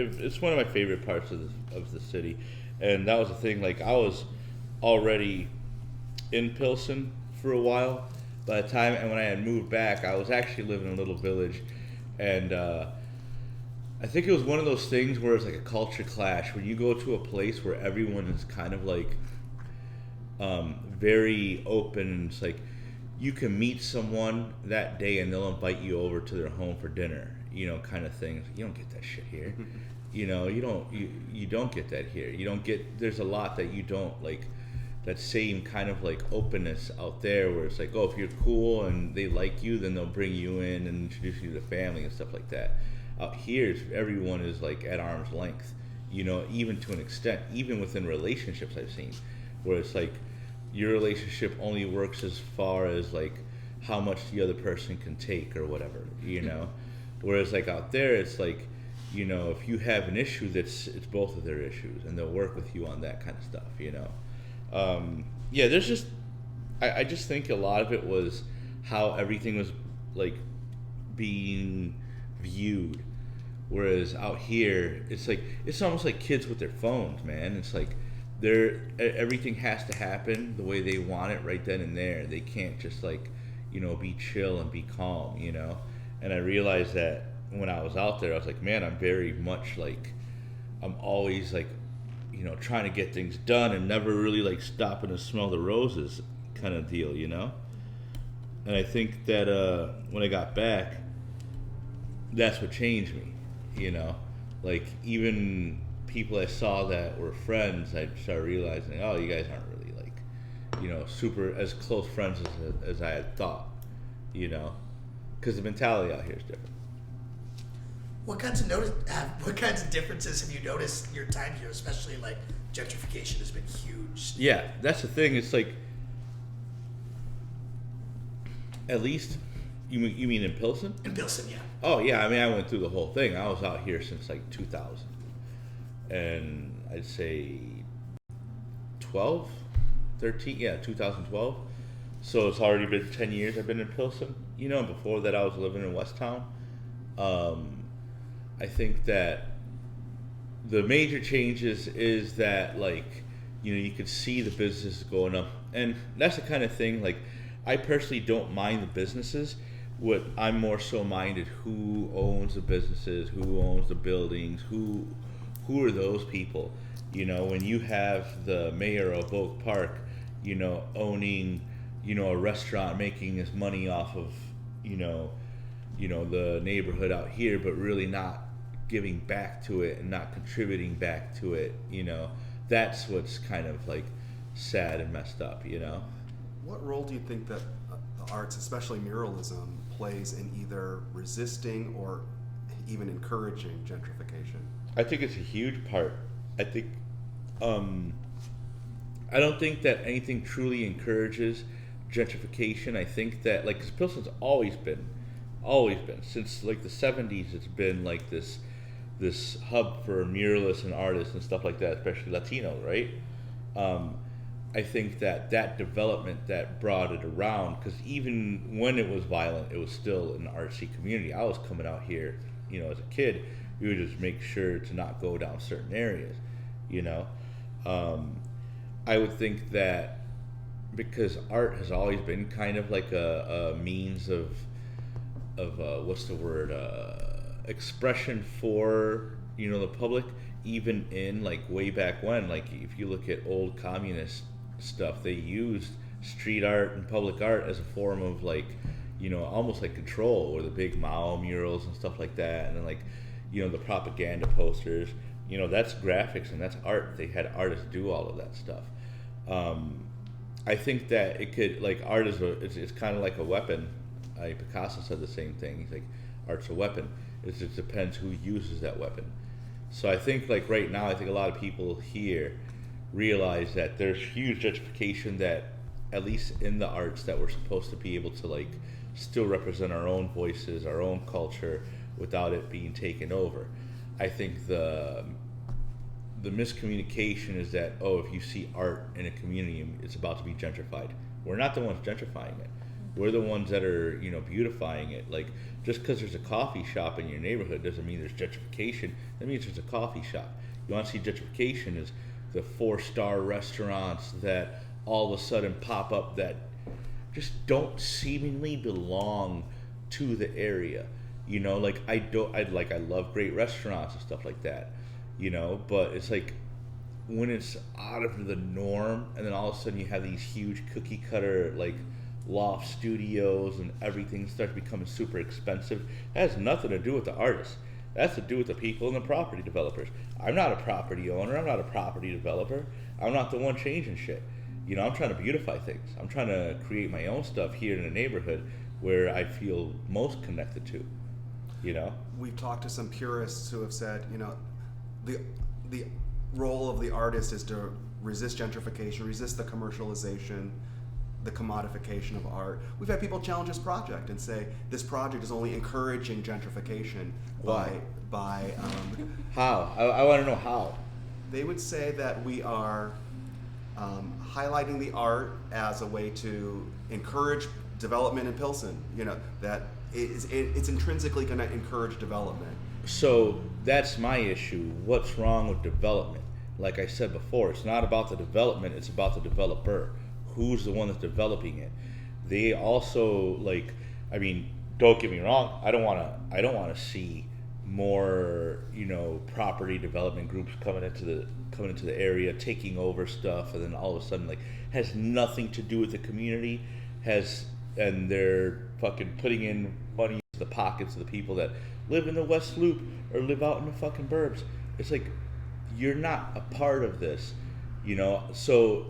it's one of my favorite parts of the city, and that was the thing. Like I was already in Pilsen for a while by the time, and when I had moved back, I was actually living in a little village, and I think it was one of those things where it's like a culture clash when you go to a place where everyone is kind of like very open. It's like you can meet someone that day and they'll invite you over to their home for dinner, kind of things. You don't get that shit here. You don't get that here. You don't get, there's a lot that you don't like, that same kind of like openness out there where it's like, oh, if you're cool and they like you, then they'll bring you in and introduce you to the family and stuff like that. Out here, everyone is like at arm's length, even to an extent, even within relationships I've seen, where it's like your relationship only works as far as like how much the other person can take or whatever, Whereas like out there, it's like, if you have an issue, it's both of their issues, and they'll work with you on that kind of stuff, Yeah, there's just, I just think a lot of it was how everything was like being viewed. Whereas out here, it's almost like kids with their phones, man. It's like everything has to happen the way they want it right then and there. They can't just like, be chill and be calm, And I realized that when I was out there, I was like, man, I'm very much like, I'm always like, trying to get things done and never really like stopping to smell the roses kind of deal, And I think that when I got back, that's what changed me, Like even people I saw that were friends, I started realizing, oh, you guys aren't really like, super as close friends as I had thought, because the mentality out here is different. What kinds of differences have you noticed in your time here, especially like gentrification has been huge? Yeah, that's the thing. It's like, at least, you mean in Pilsen? In Pilsen, yeah. Oh yeah, I mean I went through the whole thing. I was out here since like 2000, and I'd say 12, 13, yeah, 2012. So it's already been 10 years I've been in Pilsen. And before that I was living in Westtown. I think that the major changes is that like, you could see the businesses going up, and that's the kind of thing like I personally don't mind the businesses. What I'm more so minded who owns the businesses, who owns the buildings, who are those people. When you have the mayor of Oak Park, owning, a restaurant, making his money off of, the neighborhood out here, but really not giving back to it and not contributing back to it, that's what's kind of like sad and messed up, What role do you think that the arts, especially muralism, plays in either resisting or even encouraging gentrification? I think it's a huge part. I think, I don't think that anything truly encourages gentrification. I think that, like, 'cause Pilsen's always been, since like the 70s, it's been like this hub for muralists and artists and stuff like that, especially Latino, right? I think that development that brought it around, because even when it was violent, it was still an artsy community. I was coming out here, as a kid, we would just make sure to not go down certain areas, I would think that because art has always been kind of like a means of what's the word, expression for, the public, even in like way back when, like if you look at old communist stuff, they used street art and public art as a form of like, almost like control, or the big Mao murals and stuff like that, and then like, the propaganda posters, that's graphics and that's art. They had artists do all of that stuff. I think that it could, like, art is it's kind of like a weapon. Picasso said the same thing. He's like, art's a weapon. It just depends who uses that weapon. So I think like right now, I think a lot of people here realize that there's huge gentrification, that at least in the arts, that we're supposed to be able to like still represent our own voices, our own culture, without it being taken over. I think the miscommunication is that, oh, if you see art in a community, it's about to be gentrified. We're not the ones gentrifying it. We're the ones that are, beautifying it. Like, just because there's a coffee shop in your neighborhood doesn't mean there's gentrification. That means there's a coffee shop. You want to see gentrification is the 4-star restaurants that all of a sudden pop up that just don't seemingly belong to the area. Like I love great restaurants and stuff like that. But it's like when it's out of the norm, and then all of a sudden you have these huge cookie cutter like loft studios and everything starts becoming super expensive. That has nothing to do with the artists. That's to do with the people and the property developers. I'm not a property owner. I'm not a property developer. I'm not the one changing shit. I'm trying to beautify things. I'm trying to create my own stuff here in the neighborhood where I feel most connected to. We've talked to some purists who have said, the role of the artist is to resist gentrification, resist the commercialization, the commodification of art. We've had people challenge this project and say this project is only encouraging gentrification by how? I want to know how. They would say that we are highlighting the art as a way to encourage development in Pilsen. That it's intrinsically going to encourage development. So that's my issue. What's wrong with development? Like I said before, it's not about the development, it's about the developer. Who's the one that's developing it? They also don't get me wrong, I don't want to see more, property development groups coming into the area, taking over stuff, and then all of a sudden has nothing to do with the community, and they're fucking putting in money into the pockets of the people that live in the West Loop or live out in the fucking burbs. It's like, you're not a part of this, So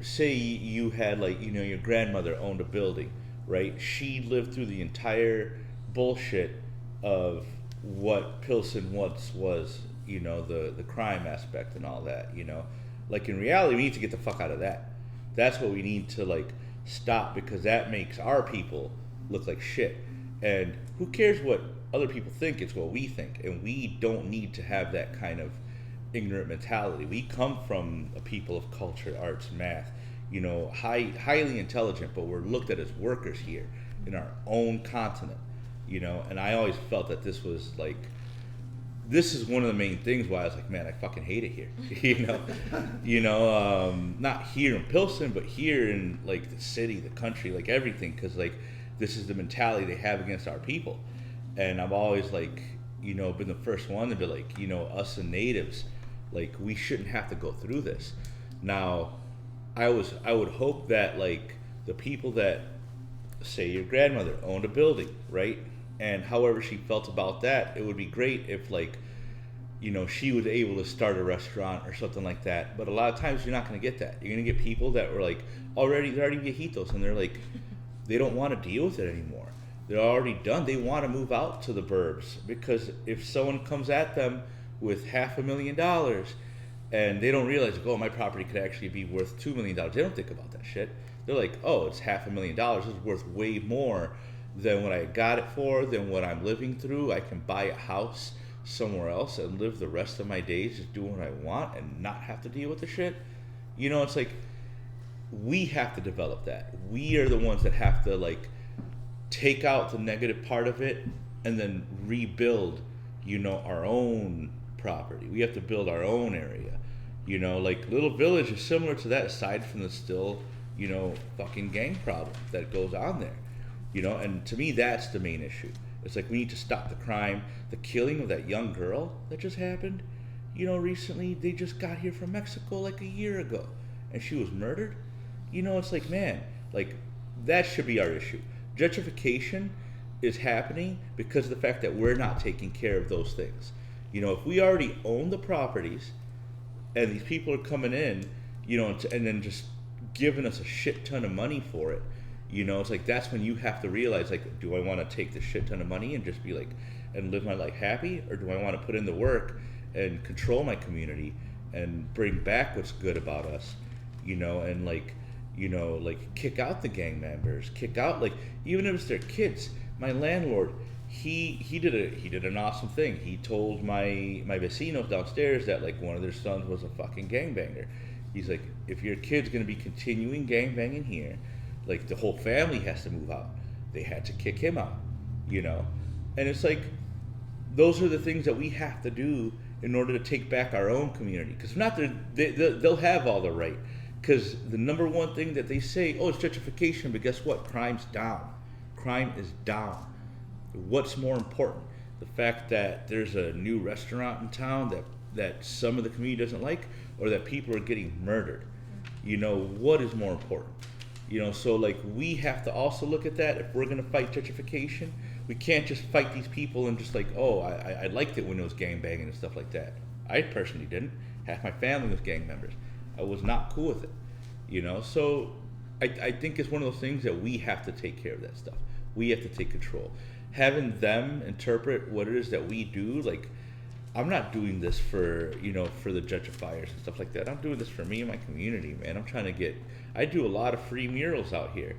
say you had your grandmother owned a building, right? She lived through the entire bullshit of what Pilsen once was, the crime aspect and all that, in reality we need to get the fuck out of that. That's what we need to stop, because that makes our people look like shit. And who cares what other people think? It's what we think, and we don't need to have that kind of ignorant mentality. We come from a people of culture, arts, math, highly intelligent, but we're looked at as workers here in our own continent, and I always felt that this was this is one of the main things why I was like, man, I fucking hate it here. Not here in Pilsen, but here in the city, the country, everything, because this is the mentality they have against our people. And I've always been the first one to be us and natives, we shouldn't have to go through this. Now, I would hope that the people that, say your grandmother owned a building, right? And however she felt about that, it would be great if she was able to start a restaurant or something like that. But a lot of times you're not going to get that. You're going to get people that were they're already viejitos, and they're they don't want to deal with it anymore. They're already done. They want to move out to the burbs, because if someone comes at them with $500,000 and they don't realize, my property could actually be worth $2 million. They don't think about that shit. They're it's $500,000. It's worth way more than what I got it for, than what I'm living through. I can buy a house somewhere else and live the rest of my days just doing what I want and not have to deal with the shit. It's we have to develop that. We are the ones that have to take out the negative part of it and then rebuild, our own property. We have to build our own area. Little Village is similar to that, aside from the still, fucking gang problem that goes on there. And to me, that's the main issue. It's we need to stop the crime. The killing of that young girl that just happened, recently, they just got here from Mexico a year ago, and she was murdered. It's man, that should be our issue. Gentrification is happening because of the fact that we're not taking care of those things. If we already own the properties and these people are coming in, and then just giving us a shit ton of money for it, it's that's when you have to realize, do I want to take the shit ton of money and just be and live my life happy, or do I want to put in the work and control my community and bring back what's good about us, and kick out the gang members, kick out even if it's their kids. My landlord, he did an awesome thing. He told my vecinos downstairs that one of their sons was a fucking gangbanger. He's if your kid's gonna be continuing gangbanging here, Like the whole family has to move out. They had to kick him out, you know? And it's like, those are the things that we have to do in order to take back our own community. Because if not, they'll have all the right. Because the number one thing that they say, oh, it's gentrification, but guess what? Crime's down. Crime is down. What's more important? The fact that there's a new restaurant in town that some of the community doesn't like, or that people are getting murdered? You know, what is more important? You know, so like we have to also look at that. If we're going to fight gentrification, we can't just fight these people and just like, oh, I liked it when it was gangbanging and stuff like that. I personally didn't. Half my family was gang members. I was not cool with it. You know, so I think it's one of those things that we have to take care of that stuff. We have to take control. Having them interpret what it is that we do, like, I'm not doing this for, you know, for the gentrifiers and stuff like that. I'm doing this for me and my community, man. I'm trying to I do a lot of free murals out here,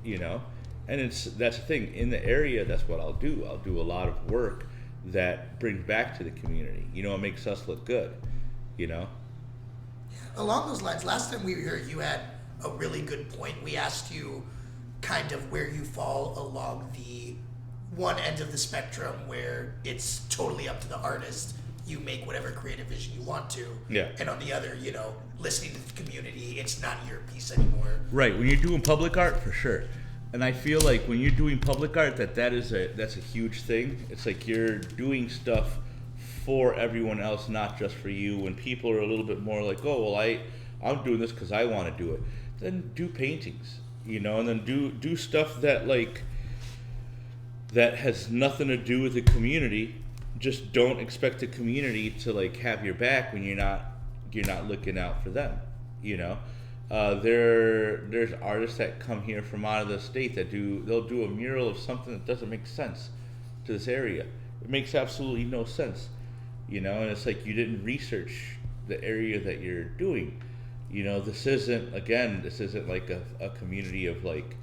you know, and that's the thing. In the area, that's what I'll do. I'll do a lot of work that brings back to the community. You know, it makes us look good, you know. Along those lines, last time we were here, you had a really good point. We asked you kind of where you fall along the one end of the spectrum where it's totally up to the artist. You make whatever creative vision you want to. Yeah. And on the other, you know, listening to the community, it's not your piece anymore. Right. When you're doing public art, for sure. And I feel like when you're doing public art, that's a huge thing. It's like you're doing stuff for everyone else, not just for you. When people are a little bit more like, oh, well, I'm doing this because I want to do it, then do paintings, you know, and then do stuff that like that has nothing to do with the community. Just don't expect the community to like have your back when you're not looking out for them, you know. There's artists that come here from out of the state that they'll do a mural of something that doesn't make sense to this area. It makes absolutely no sense, you know. And it's like you didn't research the area that you're doing, you know. This isn't like a community of like,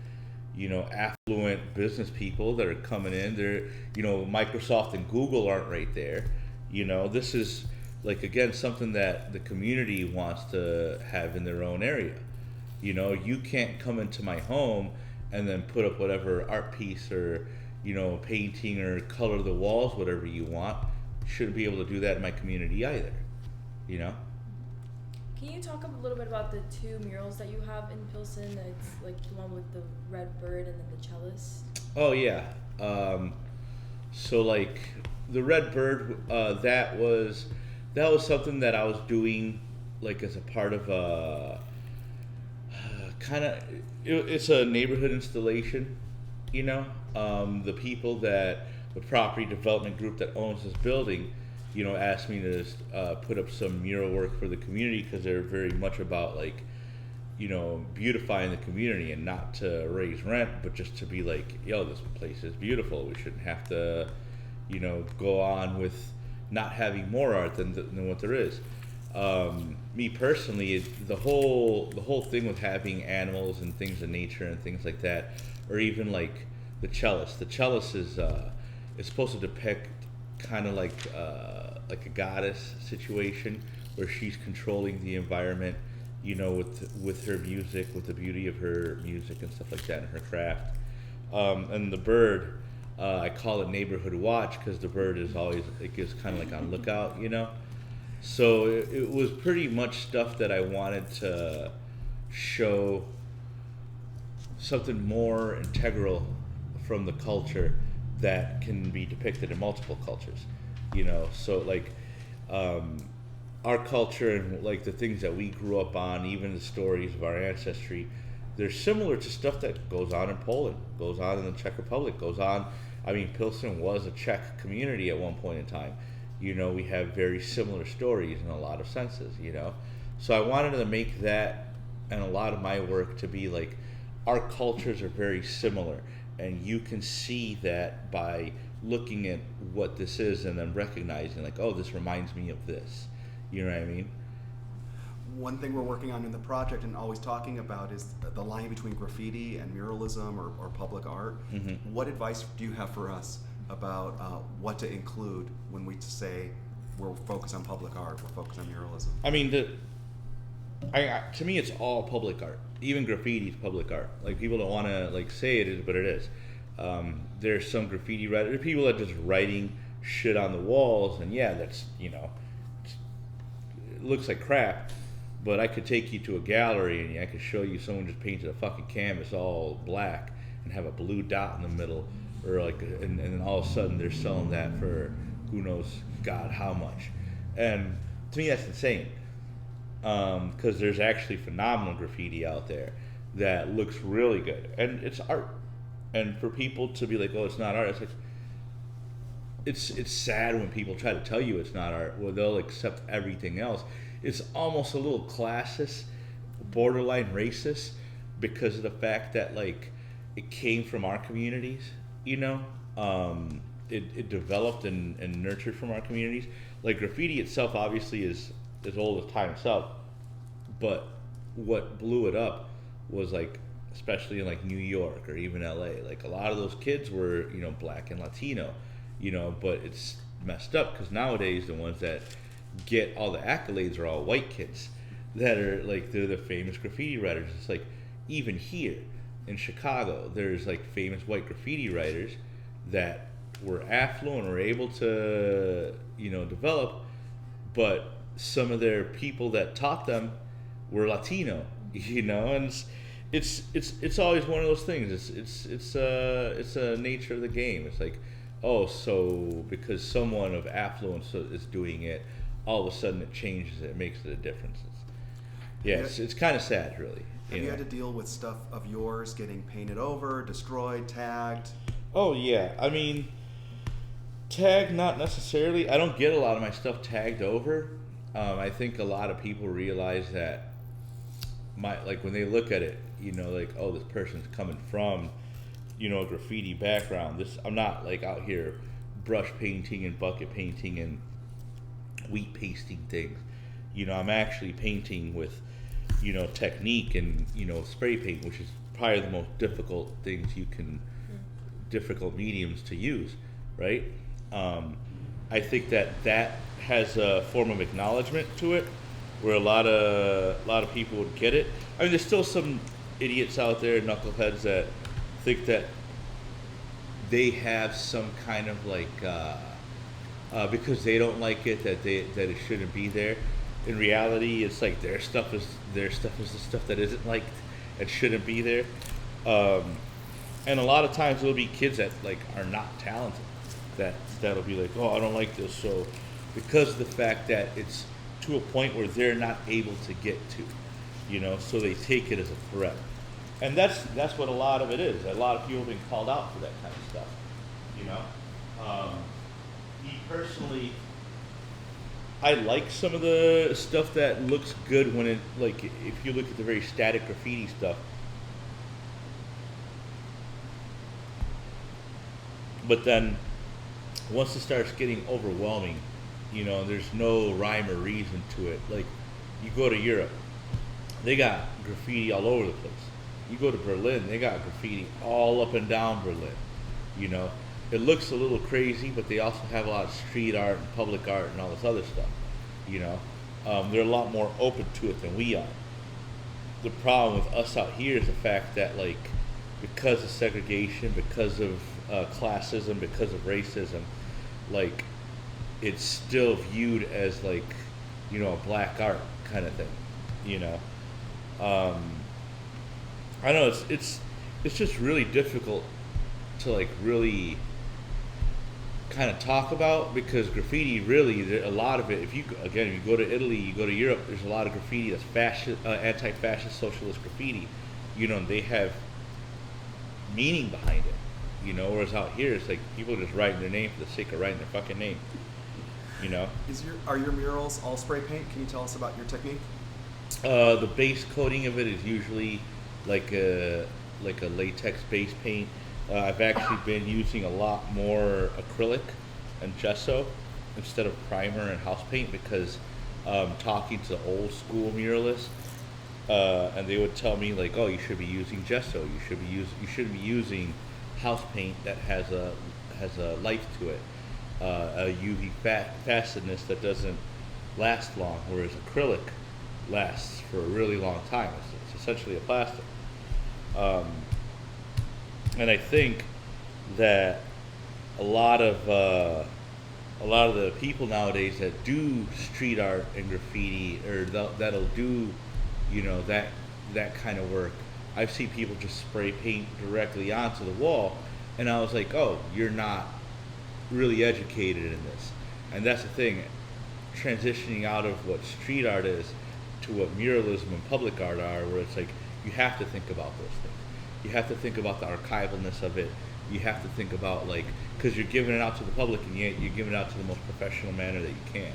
you know, affluent business people that are coming in. They're, you know, Microsoft and Google aren't right there, you know. This is like, again, something that the community wants to have in their own area. You know, you can't come into my home and then put up whatever art piece or, you know, painting or color the walls whatever you want. You shouldn't be able to do that in my community either, you know. Can you talk a little bit about the two murals that you have in Pilsen? It's like the one with the red bird and then the cellist. Oh yeah. So like the red bird, that was something that I was doing like as a part of a it's a neighborhood installation, you know. The property development group that owns this building, you know, asked me to put up some mural work for the community because they're very much about like, you know, beautifying the community and not to raise rent, but just to be like, yo, this place is beautiful. We shouldn't have to, you know, go on with not having more art than what there is. Me personally, the whole thing with having animals and things of nature and things like that, or even like the cellist. The cellist is supposed to depict kind of like a goddess situation where she's controlling the environment, you know, with her music, with the beauty of her music and stuff like that, and her craft. And the bird, I call it neighborhood watch because the bird is always, it is kind of like on lookout, you know. So it was pretty much stuff that I wanted to show something more integral from the culture that can be depicted in multiple cultures, you know. So like our culture and like the things that we grew up on, even the stories of our ancestry, they're similar to stuff that goes on in Poland, goes on in the Czech Republic, goes on. I mean, Pilsen was a Czech community at one point in time. You know, we have very similar stories in a lot of senses, you know. So I wanted to make that and a lot of my work to be like, our cultures are very similar. And you can see that by looking at what this is and then recognizing like, oh, this reminds me of this. You know what I mean? One thing we're working on in the project and always talking about is the line between graffiti and muralism or public art. Mm-hmm. What advice do you have for us about what to include when we say we're focused on public art, we're focused on muralism? I mean, To me, it's all public art. Even graffiti is public art. Like, people don't want to like say it is, but it is. There's some graffiti writers, people that are just writing shit on the walls, and yeah, that's, you know, it looks like crap. But I could take you to a gallery and I could show you someone just painted a fucking canvas all black and have a blue dot in the middle, or like, and then all of a sudden they're selling that for who knows God how much. And to me, that's insane. Because there's actually phenomenal graffiti out there that looks really good, and it's art. And for people to be like, "Oh, it's not art," it's like, it's sad when people try to tell you it's not art. Well, they'll accept everything else. It's almost a little classist, borderline racist, because of the fact that like it came from our communities. You know, it developed and nurtured from our communities. Like, graffiti itself, obviously, is as old as time itself, but what blew it up was, like, especially in like New York or even LA, like a lot of those kids were, you know, black and Latino, you know, but it's messed up because nowadays the ones that get all the accolades are all white kids that are like, they're the famous graffiti writers. It's like, even here in Chicago, there's like famous white graffiti writers that were affluent or able to, you know, develop, but some of their people that taught them were Latino, you know, and it's always one of those things. It's a nature of the game. It's like, oh, so because someone of affluence is doing it, all of a sudden it changes it, makes it a difference. It's kind of sad, really. Have you had to deal with stuff of yours getting painted over, destroyed, tagged? Oh yeah, I mean, tagged, not necessarily. I don't get a lot of my stuff tagged over. I think a lot of people realize that when they look at it, you know, like, oh, this person's coming from, you know, a graffiti background. I'm not like out here brush painting and bucket painting and wheat pasting things. You know, I'm actually painting with, you know, technique and, you know, spray paint, which is probably the most difficult difficult mediums to use, right? I think that has a form of acknowledgement to it, where a lot of people would get it. I mean, there's still some idiots out there, knuckleheads, that think that they have some kind of like because they don't like it, that it shouldn't be there. In reality, it's like their stuff is the stuff that isn't liked and shouldn't be there. And a lot of times there'll be kids that like are not talented that'll be like, oh, I don't like this. So because of the fact that it's to a point where they're not able to get to, you know, so they take it as a threat. And that's what a lot of it is. A lot of people have been called out for that kind of stuff, you know. Me personally, I like some of the stuff that looks good when it, like, if you look at the very static graffiti stuff. But then once it starts getting overwhelming, you know, there's no rhyme or reason to it. Like, you go to Europe, they got graffiti all over the place. You go to Berlin, they got graffiti all up and down Berlin. You know, it looks a little crazy, but they also have a lot of street art and public art and all this other stuff. You know, they're a lot more open to it than we are. The problem with us out here is the fact that, like, because of segregation, because of classism, because of racism, like, it's still viewed as, like, you know, a black art kind of thing, you know. I know it's just really difficult to, like, really kind of talk about, because graffiti, really, a lot of it, if you go to Italy, you go to Europe, there's a lot of graffiti that's fascist, anti-fascist, socialist graffiti, you know, and they have meaning behind it, you know, whereas out here it's like people just writing their name for the sake of writing their fucking name, you know. Are your murals all spray paint? Can you tell us about your technique? The base coating of it is usually like a latex base paint. I've actually been using a lot more acrylic and gesso instead of primer and house paint, because talking to old school muralists, and they would tell me, like, oh, you should be using gesso, you should be using house paint that has a life to it, a UV facetness that doesn't last long, whereas acrylic lasts for a really long time. It's essentially a plastic. And I think that a lot of the people nowadays that do street art and graffiti, or that'll do, that kind of work, I've seen people just spray paint directly onto the wall, and I was like, oh, you're not really educated in this. And that's the thing, transitioning out of what street art is to what muralism and public art are, where it's like you have to think about those things. You have to think about the archivalness of it. You have to think about, like, because you're giving it out to the public, and yet you're giving it out to the most professional manner that you can.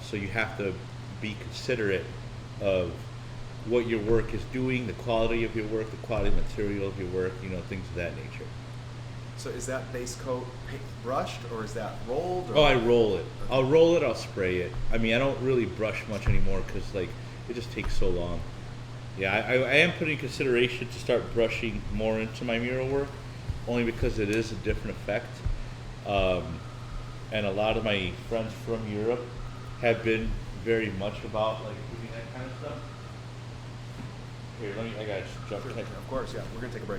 So you have to be considerate of what your work is doing, the quality of your work, the quality of material of your work, things of that nature. So is that base coat brushed, or is that rolled? Or? Oh, I roll it. Okay. I'll roll it, I'll spray it. I mean, I don't really brush much anymore because, like, it just takes so long. Yeah, I am putting consideration to start brushing more into my mural work, only because it is a different effect. And a lot of my friends from Europe have been very much about, like, doing that kind of stuff. Here, I gotta jump. Of course, yeah. We're gonna take a break.